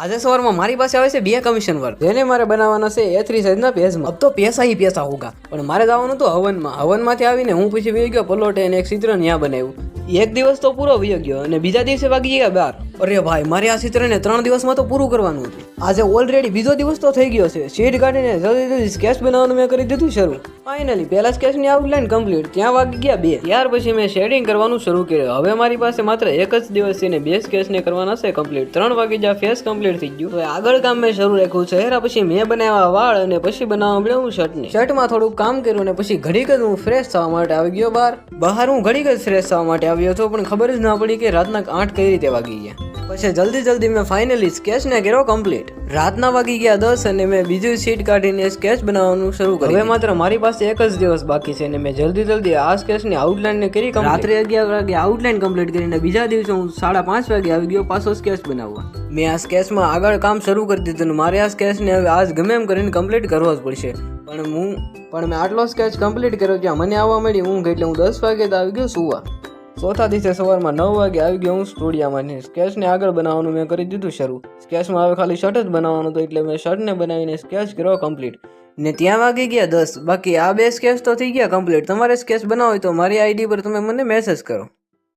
આજે સવારમાં મારી પાસે આવે છે 2 કમિશન વર્ક જેને મારે બનાવવાના છે A3 સાઈઝના પેજમાં. અબ તો પૈસા ही पैसा होगा. પણ મારે જવાનું તો હવનમાંથી આવીને હું પછી વહી ગયો પલોટે અને એક ચિત્ર ન્યા બનાવ્યું. એક દિવસ તો પૂરો વહી ગયો અને બીજા દિવસે વાગી ગયા 12. અરે ભાઈ, મારે આ ચિત્રને 3 દિવસમાં તો પૂરું કરવાનું હતું. આજે ઓલરેડી બીજો દિવસ તો થઈ ગયો છે. શીટ કાઢીને જલ્દી સ્કેચ બનાવવાનું મેં કરી દીધું શરૂ. ફાઇનલી પહેલા સ્કેચની આઉટલાઈન કમ્પ્લીટ. ત્યાં વાગી ગયા 2. ત્યાર પછી મેં શેડિંગ કરવાનું શરૂ કર્યું. હવે મારી પાસે માત્ર એક જ દિવસ છે ને 2 સ્કેચને કરવાના છે કમ્પ્લીટ. 3 વાગી જ્યાં ફેસ કમ્પ્લીટ થઈ ગયું. હવે આગળ કામ મેં શરૂ રાખ્યું. ચહેરા પછી મેં બનાવ્યા વાળ અને પછી બનાવવા મળ્યો હું શર્ટને. શર્ટમાં થોડુંક કામ કર્યું અને પછી ઘડીક જ હું ફ્રેશ થવા માટે આવી ગયો બહાર હું ઘડીક જ ફ્રેશ થવા માટે આવ્યો હતો, પણ ખબર જ ના પડી કે રાતના 8 કઈ રીતે વાગી ગયા. પછી જલ્દી મેં ફાઇનલી સ્કેચને કર્યો કમ્પ્લીટ. રાતના વાગી ગયા 10 અને મેં બીજી શીટ કાઢીને સ્કેચ બનાવવાનું શરૂ કર્યું. હવે માત્ર મારી પાસે એક જ દિવસ બાકી છે અને મેં જલ્દી આ સ્કેચની આઉટલાઈનને કરી. રાત્રે 11 વાગે આઉટલાઈન કમ્પ્લીટ કરીને બીજા દિવસે હું 5:30 વાગે આવી ગયો પાછો સ્કેચ બનાવવા. મેં આ સ્કેચમાં આગળ કામ શરૂ કરી દીધું. મારે આ સ્કેચને હવે આજ ગમે એમ કરીને કમ્પ્લીટ કરવો જ પડશે. પણ મેં આટલો સ્કેચ કમ્પ્લીટ કર્યો ત્યાં મને આવવા મળી ઊંઘ, એટલે હું 10 વાગે તો આવી ગયો સુવા. ચોથા દિવસે સવારમાં 9 વાગે આવી ગયો હું સ્ટુડિયોમાં. સ્કેચને આગળ બનાવવાનું મેં કરી દીધું શરૂ. સ્કેચમાં હવે ખાલી શર્ટ જ બનાવવાનું હતું, એટલે મેં શર્ટને બનાવીને સ્કેચ કર્યો કમ્પ્લીટ. ને ત્યાં વાગી ગયા 10. બાકી આ 2 સ્કેચ તો થઈ ગયા કમ્પ્લીટ. તમારે સ્કેચ બનાવો હોય તો મારી આઈડી પર તમે મને મેસેજ કરો.